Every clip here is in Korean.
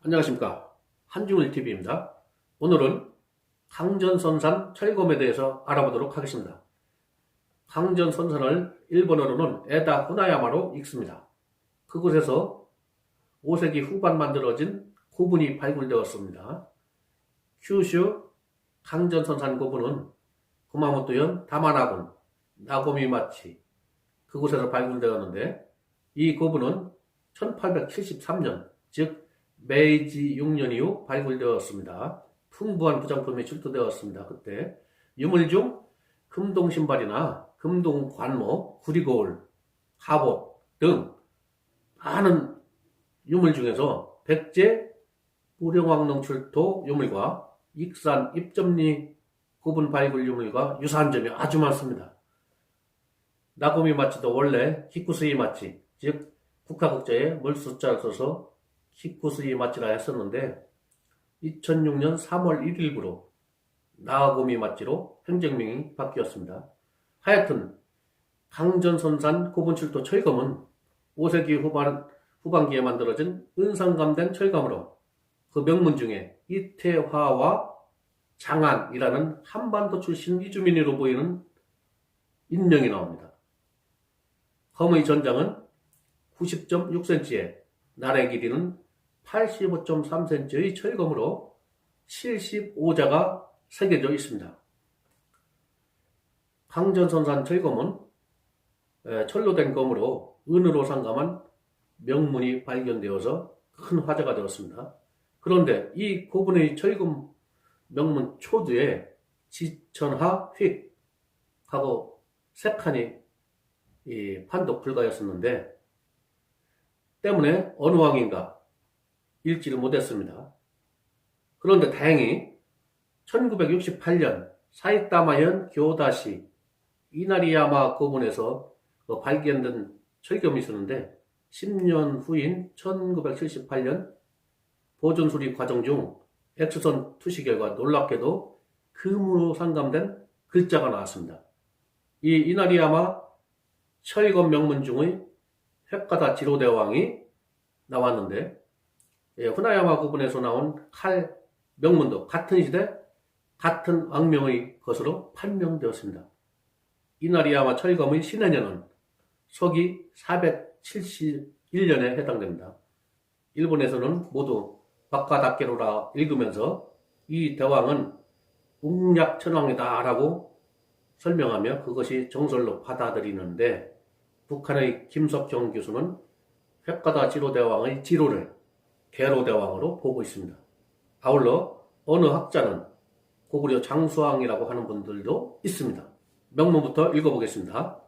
안녕하십니까. 한중일TV입니다. 오늘은 강전선산 철검에 대해서 알아보도록 하겠습니다. 강전선산을 일본어로는 에다 후나야마로 읽습니다. 그곳에서 5세기 후반 만들어진 고분이 발굴되었습니다. 큐슈 강전선산 고분은 구마모토현 다마나군 나고미마치 그곳에서 발굴되었는데, 이 고분은 1873년 즉 메이지 6년 이후 발굴되었습니다. 풍부한 부장품이 출토되었습니다. 그때 유물 중 금동 신발이나 금동 관모, 구리거울, 갑옷 등 많은 유물 중에서 백제 우령왕릉 출토 유물과 익산 입점리 고분 발굴 유물과 유사한 점이 아주 많습니다. 나고미 마치도 원래 키쿠스이 마치, 즉 국화국자에 물숫자를 써서 키쿠스이 마치라 했었는데 2006년 3월 1일부로 나고미 마치로 행정명이 바뀌었습니다. 하여튼 강전선산 고분출토 철검은 5세기 후반기에 만들어진 은상감된 철검으로 그 명문 중에 이태화와 장안이라는 한반도 출신 이주민으로 보이는 인명이 나옵니다. 검의 전장은 90.6cm에 날의 길이는 85.3cm의 철검으로 75자가 새겨져 있습니다. 강전선산 철검은 철로 된 검으로 은으로 상감한 명문이 발견되어서 큰 화제가 되었습니다. 그런데 이 고분의 철검 명문 초두에 지천하 휙 하고 세 칸이 판독 불가였었는데 때문에 어느 왕인가 읽지를 못했습니다. 그런데 다행히 1968년 사이타마현 교다시 이나리야마 고분에서 발견된 철검이 있었는데 10년 후인 1978년 보존 수리 과정 중 엑스선 투시 결과 놀랍게도 금으로 상감된 글자가 나왔습니다. 이 이나리야마 철검 명문 중의 획가다 지로대왕이 나왔는데, 후나야마 고분에서 나온 칼 명문도 같은 시대 같은 왕명의 것으로 판명되었습니다. 이나리야마 철검의 신해년은 서기 471년에 해당됩니다. 일본에서는 모두 바카다케로라 읽으면서 이 대왕은 웅약천왕이다 라고 설명하며 그것이 정설로 받아들이는데, 북한의 김석정 교수는 획가다 지로대왕의 지로를 계로대왕으로 보고 있습니다. 아울러 어느 학자는 고구려 장수왕이라고 하는 분들도 있습니다. 명문부터 읽어보겠습니다.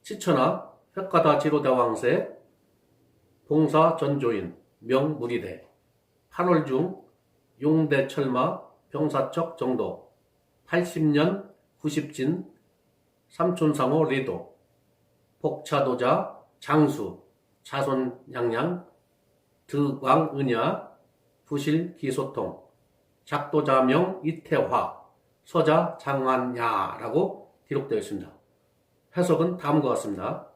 치천하 획가다 지로대왕세 봉사 전조인 명무리대 8월 중 용대철마 병사척 정도 80년 90진 삼촌상호 리도 복차도자 장수 자손양양 득왕은야 부실 기소통 작도자명 이태화 서자 장안야라고 기록되어 있습니다. 해석은 다음과 같습니다.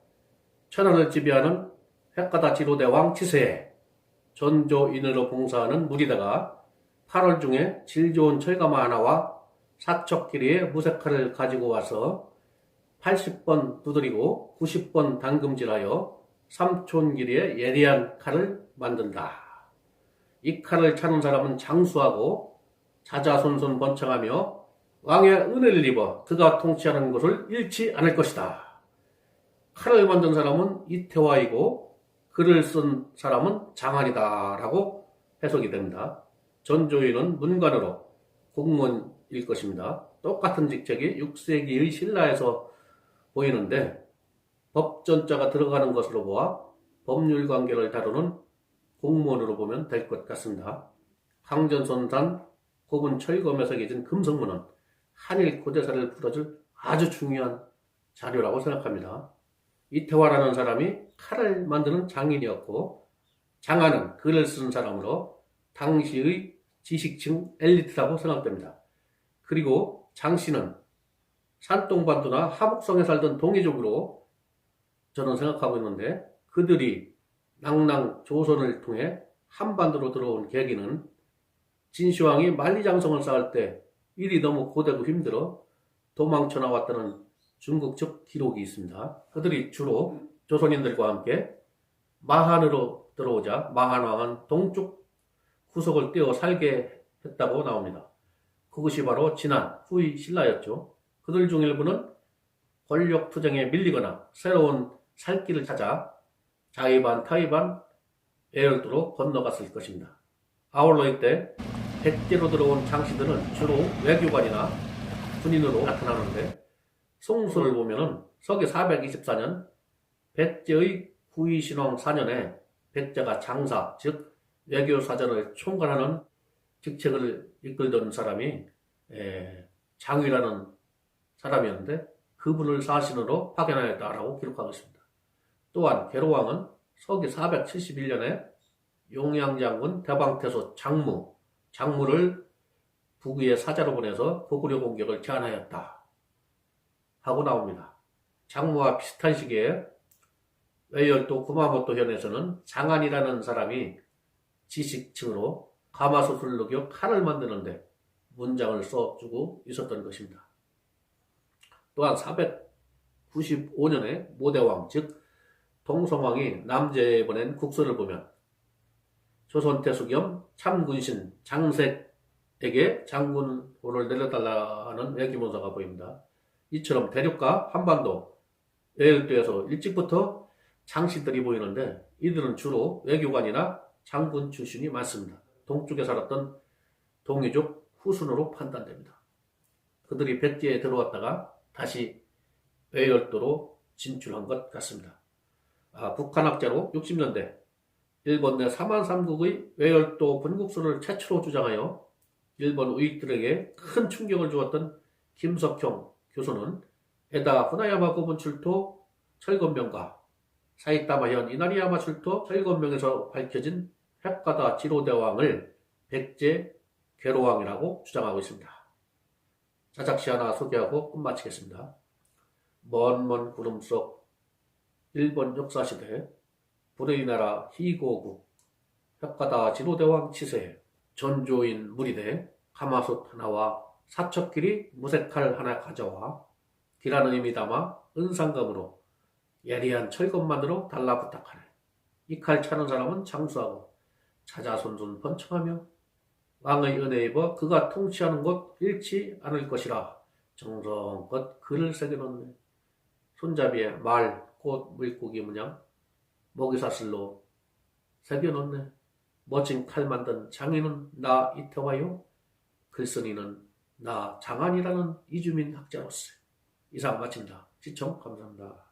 천하를 지배하는 획가다 지로대왕 치세에 전조인으로 봉사하는 무리다가 8월 중에 질 좋은 철가마 하나와 사척끼리의 무쇠칼을 가지고 와서 80번 두드리고 90번 당금질하여 삼촌끼리의 예리한 칼을 만든다. 이 칼을 차는 사람은 장수하고 자자손손 번창하며 왕의 은혜를 입어 그가 통치하는 곳을 잃지 않을 것이다. 칼을 만든 사람은 이태화이고 글을 쓴 사람은 장안이다 라고 해석이 됩니다. 전조인은 문관으로 공무원일 것입니다. 똑같은 직책이 6세기의 신라에서 보이는데 법전자가 들어가는 것으로 보아 법률 관계를 다루는 공무원으로 보면 될 것 같습니다. 강전선산 고분 철검에 새겨진 금성문은 한일 고대사를 풀어줄 아주 중요한 자료라고 생각합니다. 이태화라는 사람이 칼을 만드는 장인이었고 장안은 글을 쓰는 사람으로 당시의 지식층 엘리트라고 생각됩니다. 그리고 장씨는 산동반도나 하북성에 살던 동이족으로 저는 생각하고 있는데 그들이 낭낭 조선을 통해 한반도로 들어온 계기는 진시황이 만리장성을 쌓을 때 일이 너무 고되고 힘들어 도망쳐 나왔다는 중국 측 기록이 있습니다. 그들이 주로 조선인들과 함께 마한으로 들어오자 마한왕은 동쪽 구석을 떼어 살게 했다고 나옵니다. 그것이 바로 진안, 후이 신라였죠. 그들 중 일부는 권력 투쟁에 밀리거나 새로운 살 길을 찾아 자의반 타의반 외열도로 건너갔을 것입니다. 아울러 이때 백제로 들어온 장씨들은 주로 외교관이나 군인으로 나타나는데 송수를 보면은 서기 424년 백제의 후이신왕 4년에 백제가 장사, 즉 외교사절을 총괄하는 직책을 이끌던 사람이 장위라는 사람이었는데 그분을 사신으로 파견하였다라고 기록하고 있습니다. 또한 계로왕은 서기 471년에 용양장군 대방태소 장무를 북위에 사자로 보내서 고구려 공격을 제안하였다 하고 나옵니다. 장무와 비슷한 시기에 외열도 구마모토 현에서는 장안이라는 사람이 지식층으로 가마솥을 녹여 칼을 만드는데 문장을 써주고 있었던 것입니다. 또한 495년에 모대왕 즉 동성왕이 남제에 보낸 국서를 보면 조선태수 겸 참군신 장색에게 장군호를 내려달라는 외기문서가 보입니다. 이처럼 대륙과 한반도 외열도에서 일찍부터 장씨들이 보이는데 이들은 주로 외교관이나 장군 출신이 많습니다. 동쪽에 살았던 동이족 후순으로 판단됩니다. 그들이 백제에 들어왔다가 다시 외열도로 진출한 것 같습니다. 북한학자로 60년대 일본 내 4만 3국의 외열도 분국수를 최초로 주장하여 일본 우익들에게 큰 충격을 주었던 김석형 교수는 에다 후나야마 고분 출토 철건명과 사이타마현 이나리야마 출토 철건명에서 밝혀진 획가다 지로대왕을 백제 계로왕이라고 주장하고 있습니다. 자작시 하나 소개하고 끝마치겠습니다. 먼 구름 속 일본 역사시대 불의 나라 희고국 획가다 지로대왕 치세 전조인 무리대 가마솥 하나와 사척끼리 무쇠칼 하나 가져와 기라는 의미 담아 은상금으로 예리한 철검만으로 달라 부탁하네. 이 칼 차는 사람은 장수하고 자자손손 번창하며 왕의 은혜에 입어 그가 통치하는 곳 잃지 않을 것이라 정성껏 글을 새겨놓네. 손잡이에 말, 꽃, 물고기 문양, 먹이사슬로 새겨놓네. 멋진 칼 만든 장인은 나 이태화요. 글쓴이는 나 장안이라는 이주민 학자로서. 이상 마칩니다. 시청 감사합니다.